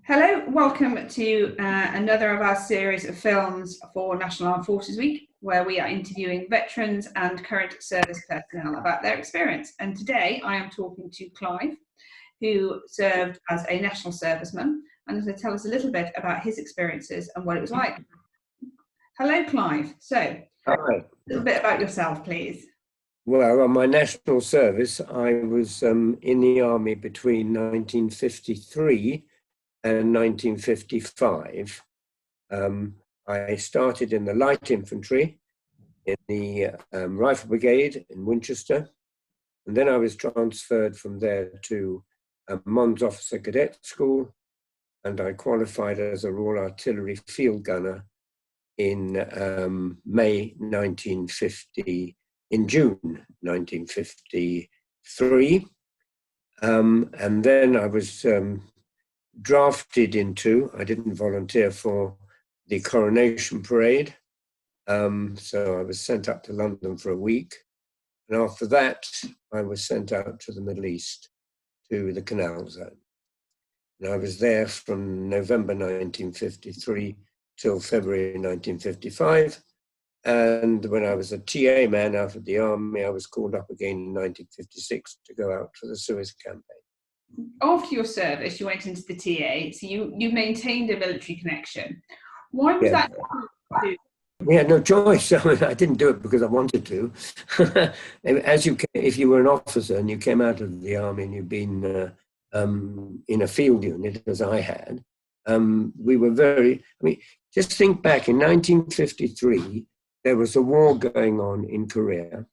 Hello, welcome to another of our series of films for National Armed Forces Week, where we are interviewing veterans and current service personnel about their experience. And today I am talking to Clive, who served as a national serviceman, and is going to tell us a little bit about his experiences and what it was like. Hello, Clive. So, Hi. A little bit about yourself, please. Well, on my national service, I was in the army between 1953 and 1955. I started in the light infantry in the Rifle Brigade in Winchester, and then I was transferred from there to Mons Officer Cadet School, and I qualified as a Royal Artillery field gunner in May 1950, in June 1953. And then I was drafted into, I didn't volunteer for the coronation parade. So I was sent up to London for a week. And after that, I was sent out to the Middle East, to the Canal Zone. And I was there from November 1953 till February 1955. And when I was a TA man out of the army, I was called up again in 1956 to go out for the Suez campaign. After your service, you went into the TA, so you maintained a military connection. Why was that? We had no choice. I didn't do it because I wanted to. If you were an officer and you came out of the army and you'd been in a field unit, as I had, we were just think back in 1953, there was a war going on in Korea.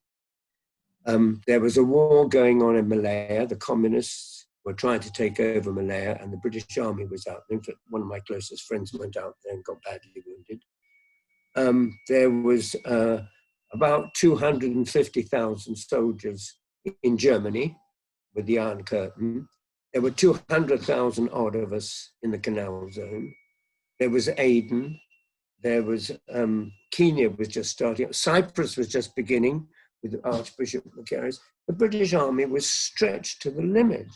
There was a war going on in Malaya. The communists were trying to take over Malaya, and the British Army was out. In fact, one of my closest friends went out there and got badly wounded. There was about 250,000 soldiers in Germany with the Iron Curtain. There were 200,000 odd of us in the Canal Zone. There was Aden. There was Kenya was just starting. Cyprus was just beginning with Archbishop Macarius. The British Army was stretched to the limit.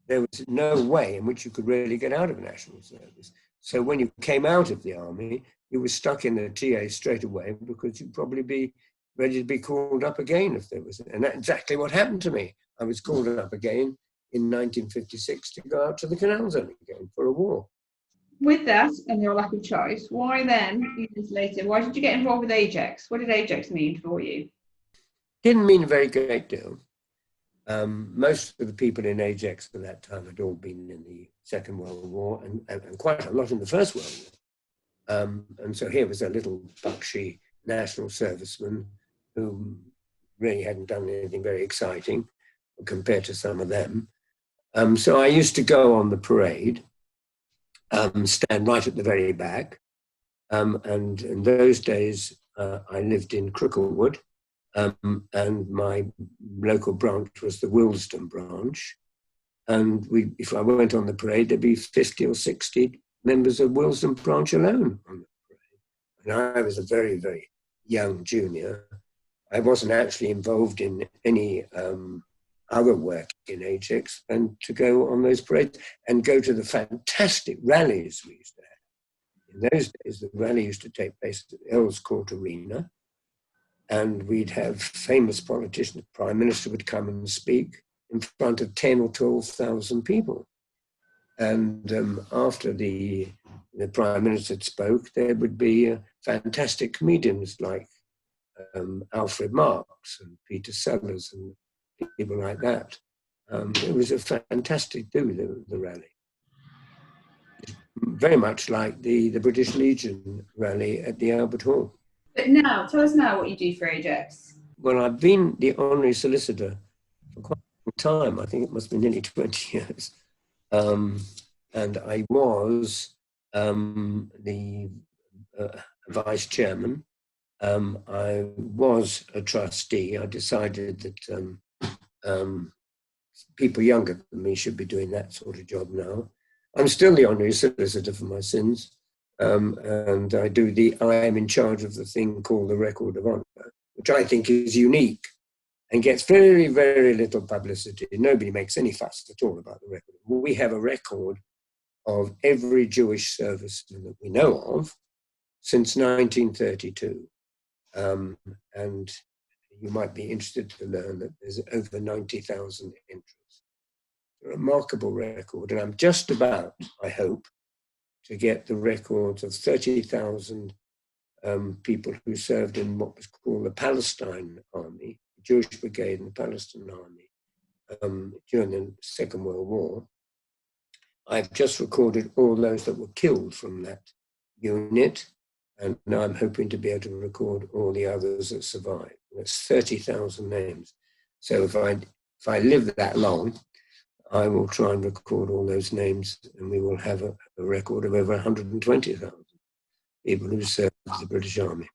There was no way in which you could really get out of national service. So when you came out of the army, you were stuck in the TA straight away because you'd probably be ready to be called up again if there was. And that's exactly what happened to me. I was called up again in 1956 to go out to the Canal Zone again for a war. With that and your lack of choice, why then, years later, why did you get involved with AJEX? What did AJEX mean for you? Didn't mean a very great deal. Most of the people in AJEX at that time had all been in the Second World War and quite a lot in the First World War. And so here was a little buckshy national serviceman who really hadn't done anything very exciting compared to some of them. So I used to go on the parade, stand right at the very back. And in those days, I lived in Cricklewood, and my local branch was the Willesden branch. And if I went on the parade, there'd be 50 or 60 members of Willesden branch alone on the parade. And I was a very, very young junior. I wasn't actually involved in any other work in AJEX than to go on those parades and go to the fantastic rallies we used to have. In those days, the rally used to take place at the Earls Court Arena, and we'd have famous politicians. The Prime Minister would come and speak in front of 10 or 12,000 people. And after the Prime Minister spoke, there would be fantastic comedians like Alfred Marks and Peter Sellers and people like that. It was a fantastic do, the rally. Very much like the British Legion rally at the Albert Hall. But now, tell us now what you do for AJEX. Well, I've been the honorary solicitor for quite a long time. I think it must be nearly 20 years. And I was the vice chairman. I was a trustee. I decided that people younger than me should be doing that sort of job now. I'm still the honorary solicitor for my sins. And I am in charge of the thing called the Record of Honour, which I think is unique and gets very, very little publicity. Nobody makes any fuss at all about the record. We have a record of every Jewish serviceman that we know of since 1932. And you might be interested to learn that there's over 90,000 entries. A remarkable record, and I'm just about, I hope, to get the records of 30,000 people who served in what was called the Palestine Army, the Jewish Brigade in the Palestine Army during the Second World War. I've just recorded all those that were killed from that unit, and now I'm hoping to be able to record all the others that survived. That's 30,000 names. So if I live that long, I will try and record all those names, and we will have a record of over 120,000 people who served the British Army.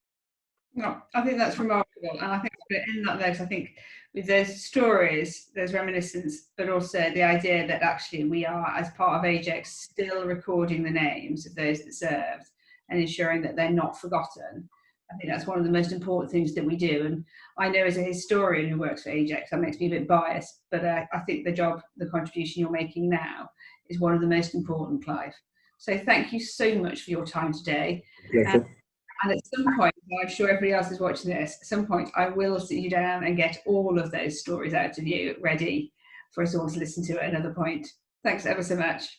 No, I think that's remarkable, and I think we're going to end that there, because I think with those stories, there's reminiscence, but also the idea that actually we are, as part of AJEX, still recording the names of those that served and ensuring that they're not forgotten. I think that's one of the most important things that we do. And I know as a historian who works for AJEX, that makes me a bit biased, but I think the contribution you're making now is one of the most important, Clive. So thank you so much for your time today. And at some point, I'm sure everybody else is watching this, at some point I will sit you down and get all of those stories out of you ready for us all to listen to at another point. Thanks ever so much.